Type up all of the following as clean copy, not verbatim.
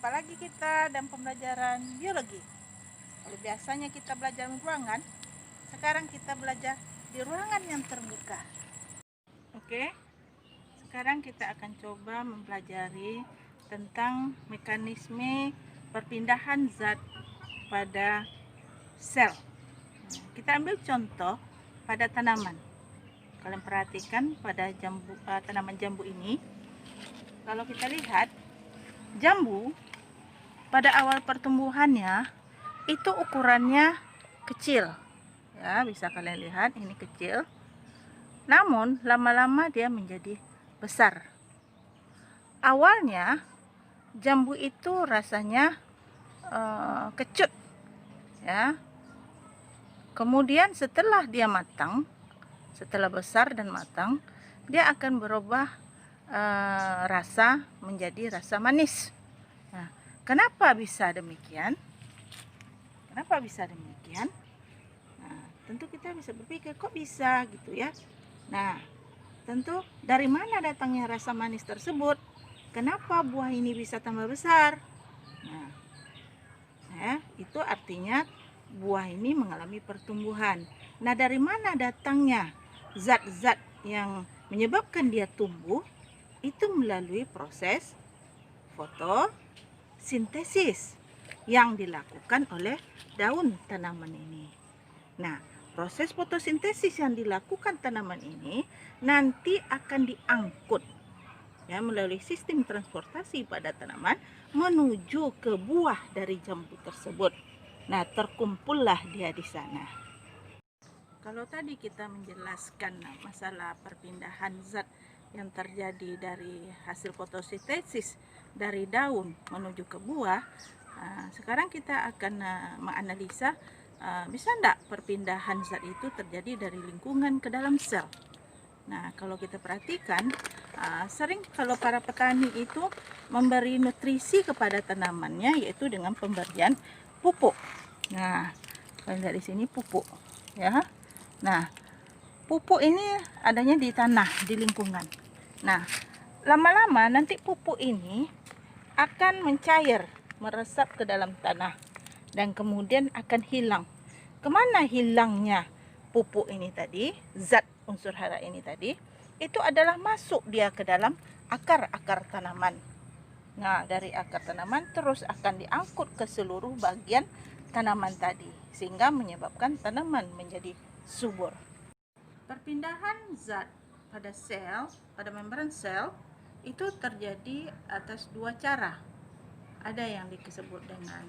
Jumpa lagi kita dalam pembelajaran biologi. Kalau biasanya kita belajar di ruangan, sekarang kita belajar di ruangan yang terbuka. Oke, sekarang kita akan coba mempelajari tentang mekanisme perpindahan zat pada sel. Kita ambil contoh pada tanaman. Kalian perhatikan pada tanaman jambu ini. Kalau kita lihat, jambu pada awal pertumbuhannya itu ukurannya kecil, ya, bisa kalian lihat ini kecil. Namun lama-lama dia menjadi besar. Awalnya jambu itu rasanya kecut, ya. Kemudian setelah dia matang, setelah besar dan matang, dia akan berubah rasa menjadi rasa manis. Nah, kenapa bisa demikian? Kenapa bisa demikian? Nah, tentu kita bisa berpikir kok bisa gitu ya. Nah, tentu dari mana datangnya rasa manis tersebut? Kenapa buah ini bisa tambah besar? Nah, itu artinya buah ini mengalami pertumbuhan. Nah, dari mana datangnya zat-zat yang menyebabkan dia tumbuh? Itu melalui proses fotosintesis yang dilakukan oleh daun tanaman ini. Nah, proses fotosintesis yang dilakukan tanaman ini nanti akan diangkut, ya, melalui sistem transportasi pada tanaman menuju ke buah dari jambu tersebut. Nah, terkumpullah dia di sana. Kalau tadi kita menjelaskan masalah perpindahan zat yang terjadi dari hasil fotosintesis dari daun menuju ke buah, sekarang kita akan menganalisa bisa enggak perpindahan zat itu terjadi dari lingkungan ke dalam sel. Nah, kalau kita perhatikan, sering kalau para petani itu memberi nutrisi kepada tanamannya, yaitu dengan pemberian pupuk. Nah, kalian lihat di sini pupuk, ya. Nah, pupuk ini adanya di tanah, di lingkungan. Nah, lama-lama nanti pupuk ini akan mencair, meresap ke dalam tanah, dan kemudian akan hilang. Kemana hilangnya pupuk ini tadi, zat unsur hara ini tadi? Itu adalah masuk dia ke dalam akar-akar tanaman. Nah, dari akar tanaman terus akan diangkut ke seluruh bagian tanaman tadi, sehingga menyebabkan tanaman menjadi subur. Perpindahan zat pada sel, pada membran sel, itu terjadi atas dua cara. Ada yang disebut dengan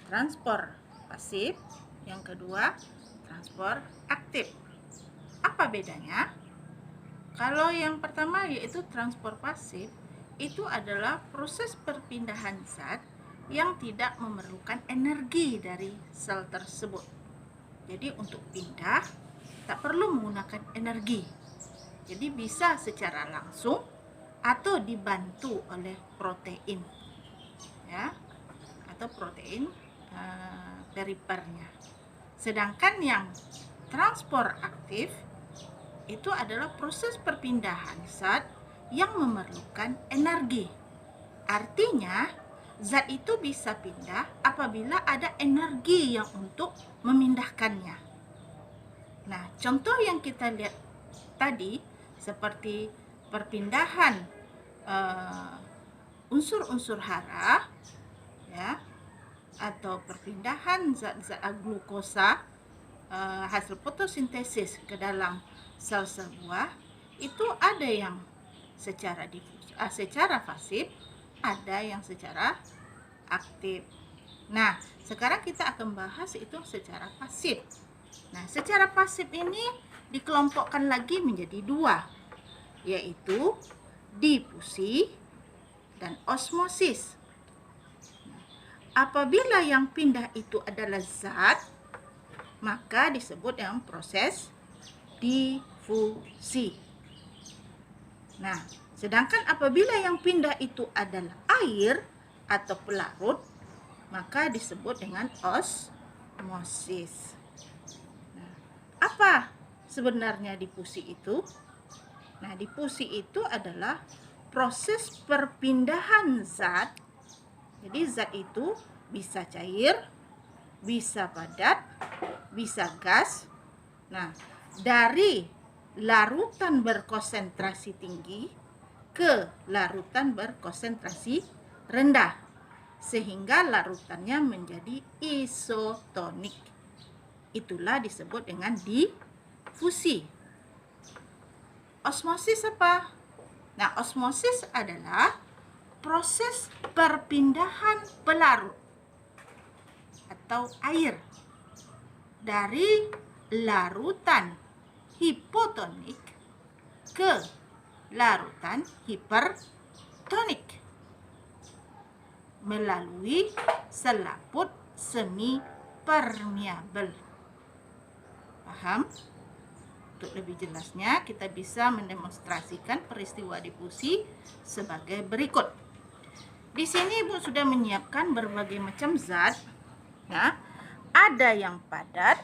transport pasif, yang kedua transport aktif. Apa bedanya? Kalau yang pertama yaitu transport pasif, itu adalah proses perpindahan zat yang tidak memerlukan energi dari sel tersebut. Jadi untuk pindah tak perlu menggunakan energi. Jadi bisa secara langsung atau dibantu oleh protein, ya, atau protein perifernya. Sedangkan yang transport aktif itu adalah proses perpindahan zat yang memerlukan energi. Artinya zat itu bisa pindah apabila ada energi yang untuk memindahkannya. Nah, contoh yang kita lihat tadi seperti perpindahan unsur-unsur hara, ya, atau perpindahan zat-zat glukosa hasil fotosintesis ke dalam sel-sel buah, itu ada yang secara secara pasif, ada yang secara aktif. Nah, sekarang kita akan bahas itu secara pasif. Nah, secara pasif ini dikelompokkan lagi menjadi dua, yaitu difusi dan osmosis. Apabila yang pindah itu adalah zat, maka disebut yang proses difusi. Nah, sedangkan apabila yang pindah itu adalah air atau pelarut, maka disebut dengan osmosis. Nah, apa sebenarnya difusi itu? Nah, difusi itu adalah proses perpindahan zat Jadi zat itu bisa cair, bisa padat, bisa gas. Nah, dari larutan berkonsentrasi tinggi ke larutan berkonsentrasi rendah, sehingga larutannya menjadi isotonik. Itulah disebut dengan difusi. Osmosis apa? Nah, osmosis adalah proses perpindahan pelarut atau air dari larutan hipotonik ke larutan hipertonik melalui selaput semi permeabel. Paham? Untuk lebih jelasnya, kita bisa mendemonstrasikan peristiwa difusi sebagai berikut. Di sini Ibu sudah menyiapkan berbagai macam zat. Ya, ada yang padat.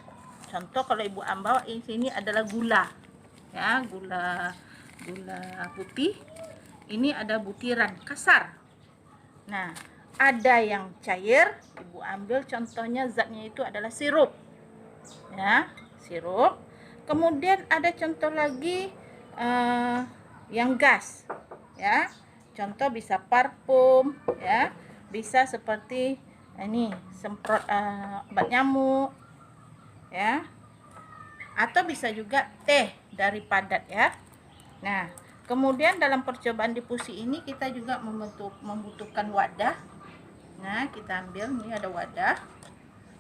Contoh kalau Ibu ambil di sini adalah gula. Ya, gula putih. Ini ada butiran kasar. Nah, ada yang cair. Ibu ambil contohnya zatnya itu adalah sirup. Ya, sirup. Kemudian ada contoh lagi yang gas, ya. Contoh bisa parfum, ya. Bisa seperti ini semprot obat nyamuk, ya. Atau bisa juga teh dari padat, ya. Nah, kemudian dalam percobaan difusi ini kita juga membutuhkan wadah. Nah, kita ambil ini ada wadah.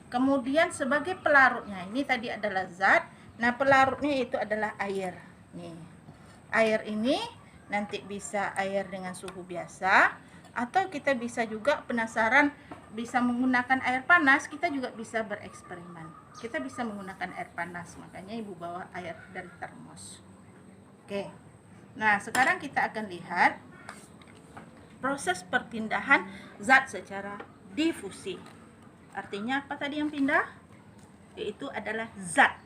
Kemudian sebagai pelarutnya ini tadi adalah zat. Nah, pelarutnya itu adalah air. Nih. Air ini nanti bisa air dengan suhu biasa, atau kita bisa juga penasaran bisa menggunakan air panas, kita juga bisa bereksperimen. Kita bisa menggunakan air panas, makanya Ibu bawa air dari termos. Oke. Nah, sekarang kita akan lihat proses perpindahan zat secara difusi. Artinya apa tadi yang pindah? Yaitu adalah zat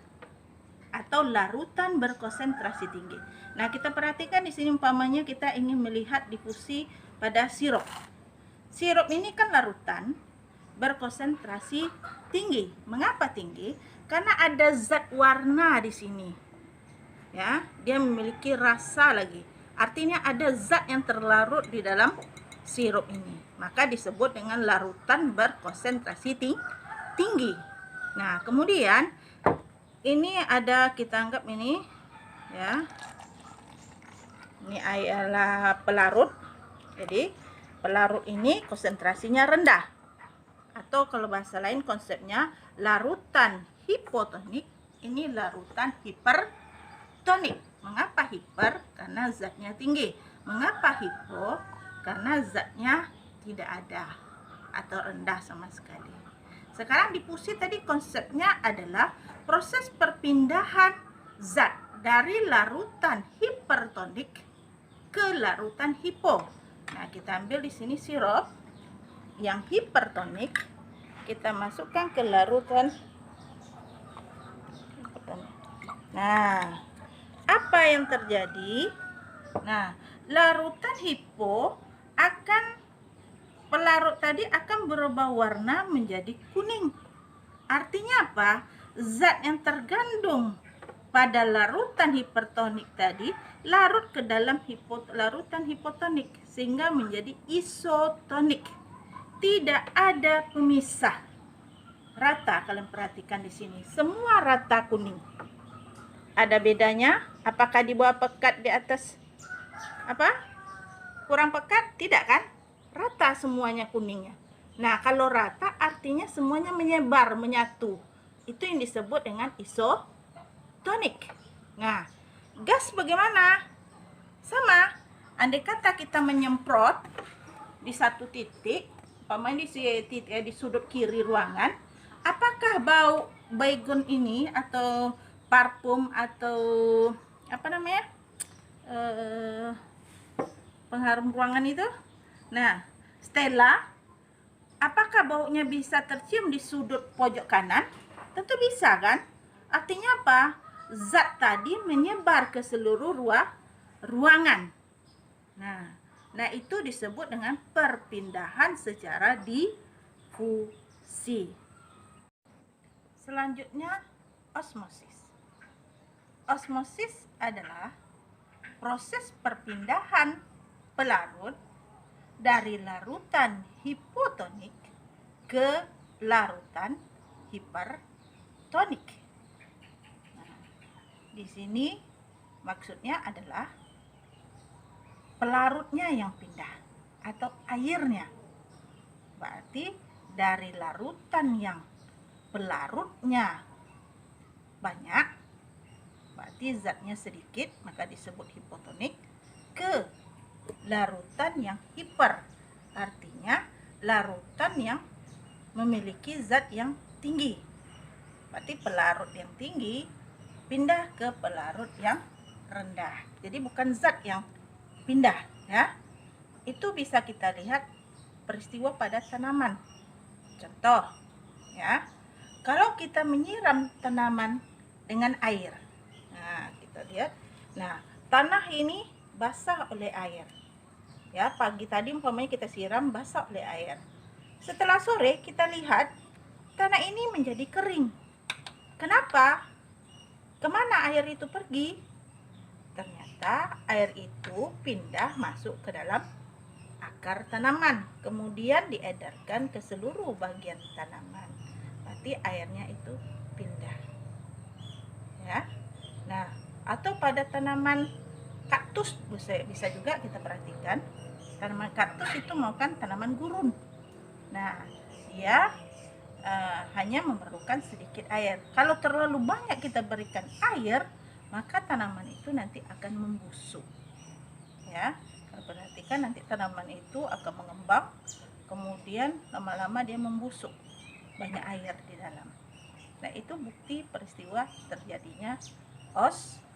atau larutan berkonsentrasi tinggi. Nah, kita perhatikan di sini umpamanya kita ingin melihat difusi pada sirup. Sirup ini kan larutan berkonsentrasi tinggi. Mengapa tinggi? Karena ada zat warna di sini. Ya, dia memiliki rasa lagi. Artinya ada zat yang terlarut di dalam sirup ini. Maka disebut dengan larutan berkonsentrasi tinggi. Nah, kemudian ini ada, kita anggap ini, ya. Ini adalah pelarut. Jadi, pelarut ini konsentrasinya rendah. Atau kalau bahasa lain konsepnya larutan hipotonik, ini larutan hipertonik. Mengapa hiper? Karena zatnya tinggi. Mengapa hipo? Karena zatnya tidak ada atau rendah sama sekali. Sekarang difusi tadi konsepnya adalah proses perpindahan zat dari larutan hipertonik ke larutan hipo. Nah, kita ambil di sini sirup yang hipertonik, kita masukkan ke larutan. Nah, apa yang terjadi? Nah, larutan hipo akan pelarut tadi akan berubah warna menjadi kuning. Artinya apa? Zat yang tergandung pada larutan hipertonik tadi larut ke dalam larutan hipotonik sehingga menjadi isotonik. Tidak ada pemisah. Rata, kalian perhatikan di sini. Semua rata kuning. Ada bedanya? Apakah di bawah pekat, di atas apa? Kurang pekat? Tidak kan? Rata semuanya kuningnya. Nah, kalau rata artinya semuanya menyebar, menyatu. Itu yang disebut dengan isotonik. Nah, gas bagaimana? Sama. Andai kata kita menyemprot di satu titik, umpamanya di sudut kiri ruangan, apakah bau baygon ini atau parfum atau apa namanya? Pengharum ruangan itu? Nah, Stella, apakah baunya bisa tercium di sudut pojok kanan? Tentu bisa kan? Artinya apa? Zat tadi menyebar ke seluruh ruangan. Nah, Nah, itu disebut dengan perpindahan secara difusi. Selanjutnya, osmosis. Osmosis adalah proses perpindahan pelarut dari larutan hipotonik ke larutan hipertonik. Nah, di sini maksudnya adalah pelarutnya yang pindah atau airnya. Berarti dari larutan yang pelarutnya banyak, berarti zatnya sedikit, maka disebut hipotonik, ke larutan yang hiper, artinya larutan yang memiliki zat yang tinggi. Berarti pelarut yang tinggi pindah ke pelarut yang rendah. Jadi bukan zat yang pindah, ya. Itu bisa kita lihat peristiwa pada tanaman. Contoh, ya. Kalau kita menyiram tanaman dengan air. Nah, kita lihat. Nah, tanah ini basah oleh air. Ya, pagi tadi umpamanya kita siram basah oleh air. Setelah sore kita lihat tanah ini menjadi kering. Kenapa? Kemana air itu pergi? Ternyata air itu pindah masuk ke dalam akar tanaman, kemudian diedarkan ke seluruh bagian tanaman. Berarti airnya itu pindah. Ya. Nah, atau pada tanaman kaktus bisa juga kita perhatikan. Tanaman kaktus itu merupakan tanaman gurun. Nah, dia hanya memerlukan sedikit air. Kalau terlalu banyak kita berikan air, maka tanaman itu nanti akan membusuk. Ya, perhatikan nanti tanaman itu akan mengembang, kemudian lama-lama dia membusuk, banyak air di dalam. Nah, itu bukti peristiwa terjadinya osmosis.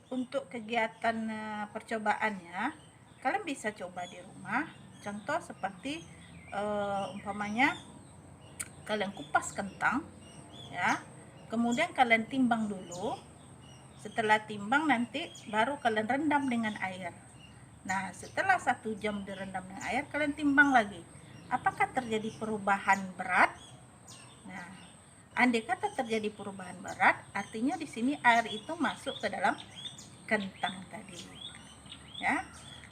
Untuk kegiatan percobaannya, kalian bisa coba di rumah. Contoh seperti umpamanya kalian kupas kentang, ya, kemudian kalian timbang dulu. Setelah timbang nanti baru kalian rendam dengan air. Nah, setelah 1 jam direndam dengan air, kalian timbang lagi. Apakah terjadi perubahan berat? Nah, andai kata terjadi perubahan berat, artinya di sini air itu masuk ke dalam kentang tadi. Ya.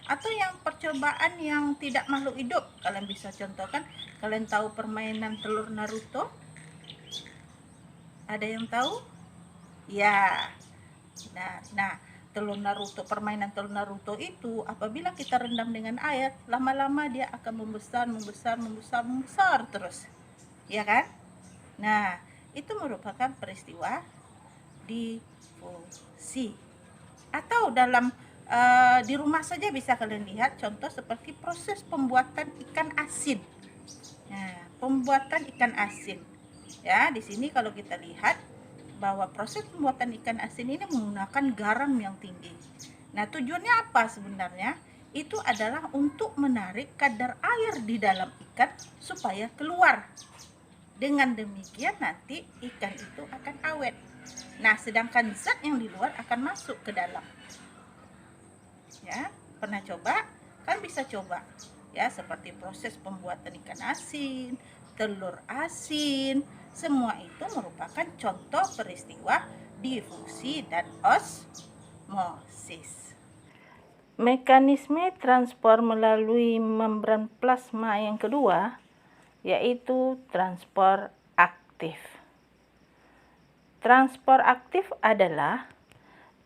Atau yang percobaan yang tidak makhluk hidup, kalian bisa contohkan. Kalian tahu permainan telur Naruto? Ada yang tahu? Ya. Nah, permainan telur Naruto itu apabila kita rendam dengan air, lama-lama dia akan membesar terus. Ya kan? Nah, itu merupakan peristiwa difusi. Atau dalam di rumah saja bisa kalian lihat contoh seperti proses pembuatan ikan asin. Nah, pembuatan ikan asin. Ya, di sini kalau kita lihat bahwa proses pembuatan ikan asin ini menggunakan garam yang tinggi. Nah, tujuannya apa sebenarnya? Itu adalah untuk menarik kadar air di dalam ikan supaya keluar. Dengan demikian nanti ikan itu akan awet. Nah, sedangkan zat yang di luar akan masuk ke dalam. Ya, pernah coba? Kan bisa coba. Ya, seperti proses pembuatan ikan asin, telur asin, semua itu merupakan contoh peristiwa difusi dan osmosis. Mekanisme transport melalui membran plasma yang kedua yaitu transport aktif. Transport aktif adalah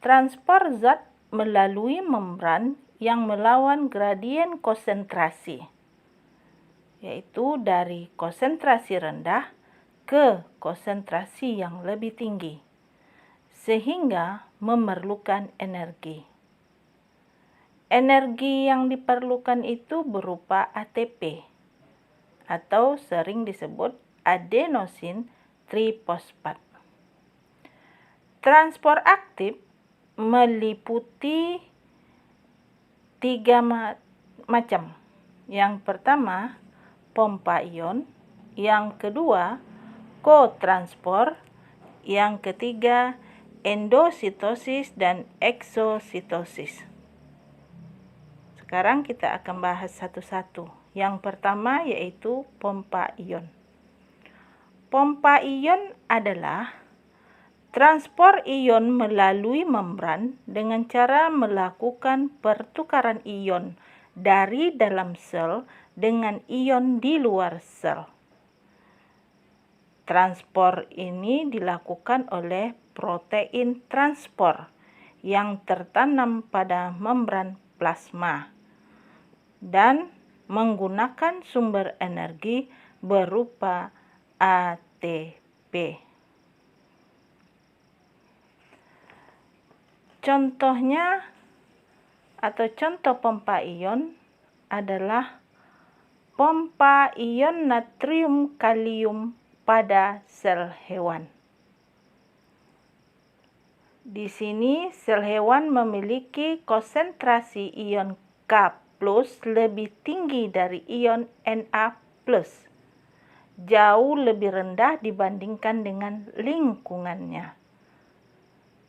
transport zat melalui membran yang melawan gradien konsentrasi, yaitu dari konsentrasi rendah ke konsentrasi yang lebih tinggi, sehingga memerlukan energi. Energi yang diperlukan itu berupa ATP, atau sering disebut adenosin trifosfat. Transport aktif meliputi 3 macam. Yang pertama, pompa ion. Yang kedua, kotransport. Yang ketiga, endositosis dan eksositosis. Sekarang kita akan bahas satu-satu. Yang pertama yaitu pompa ion. Pompa ion adalah transport ion melalui membran dengan cara melakukan pertukaran ion dari dalam sel dengan ion di luar sel. Transport ini dilakukan oleh protein transport yang tertanam pada membran plasma dan menggunakan sumber energi berupa ATP. Contohnya atau contoh pompa ion adalah pompa ion natrium kalium pada sel hewan. Di sini sel hewan memiliki konsentrasi ion K+ lebih tinggi dari ion Na+, jauh lebih rendah dibandingkan dengan lingkungannya.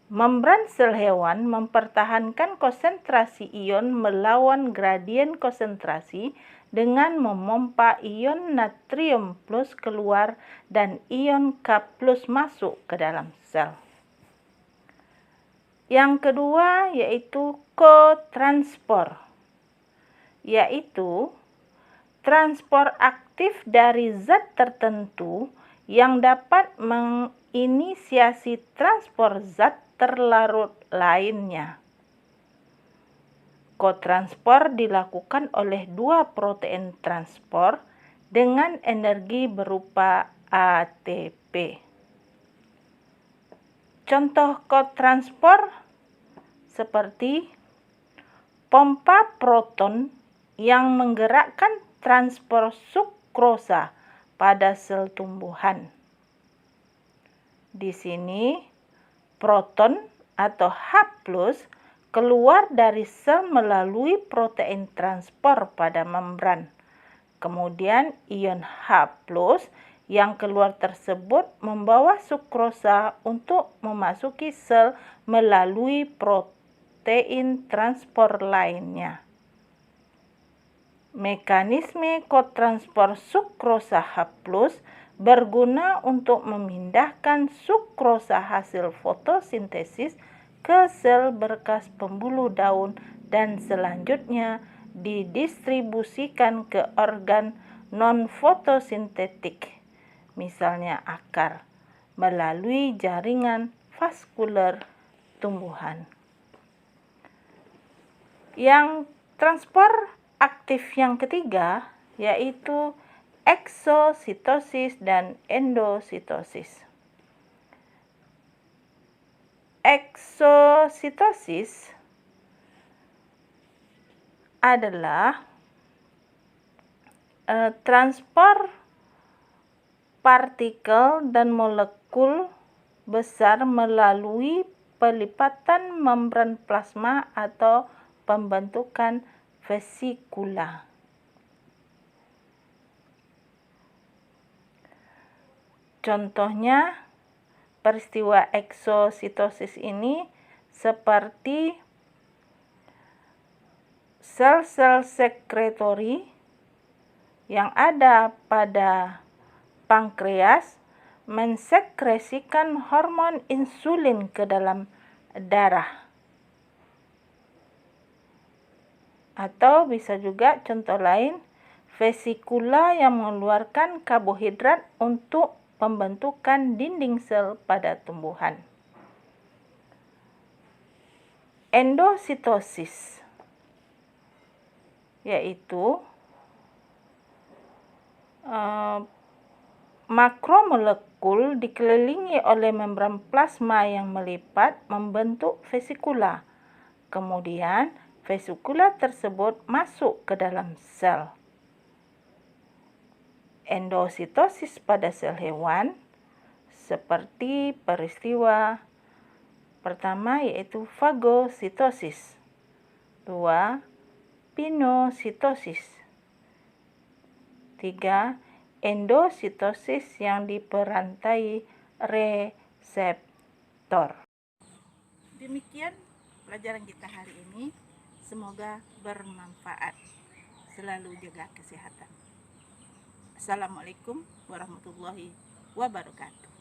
Membran sel hewan mempertahankan konsentrasi ion melawan gradien konsentrasi dengan memompa ion natrium plus keluar dan ion K+ masuk ke dalam sel. Yang kedua yaitu kotransport, yaitu transport aktif dari zat tertentu yang dapat menginisiasi transport zat terlarut lainnya. Kotransport dilakukan oleh dua protein transport dengan energi berupa ATP. Contoh kotransport seperti pompa proton yang menggerakkan transport sukrosa pada sel tumbuhan. Di sini proton atau H+ keluar dari sel melalui protein transport pada membran. Kemudian ion H+ yang keluar tersebut membawa sukrosa untuk memasuki sel melalui protein transport lainnya. Mekanisme kotransport sukrosa H+ berguna untuk memindahkan sukrosa hasil fotosintesis ke sel berkas pembuluh daun dan selanjutnya didistribusikan ke organ non-fotosintetik, misalnya akar, melalui jaringan vaskuler tumbuhan. Yang transport aktif yang ketiga yaitu eksositosis dan endositosis. Eksositosis adalah transport partikel dan molekul besar melalui pelipatan membran plasma atau pembentukan vesikula. Contohnya peristiwa eksositosis ini seperti sel-sel sekretori yang ada pada pankreas mensekresikan hormon insulin ke dalam darah. Atau bisa juga contoh lain, vesikula yang mengeluarkan karbohidrat untuk pembentukan dinding sel pada tumbuhan. Endositosis yaitu makromolekul dikelilingi oleh membran plasma yang melipat membentuk vesikula. Kemudian vesikula tersebut masuk ke dalam sel. Endositosis pada sel hewan seperti peristiwa pertama yaitu fagositosis, 2. pinositosis, 3. endositosis yang diperantai reseptor. Demikian pelajaran kita hari ini. Semoga bermanfaat. Selalu jaga kesehatan. Assalamualaikum warahmatullahi wabarakatuh.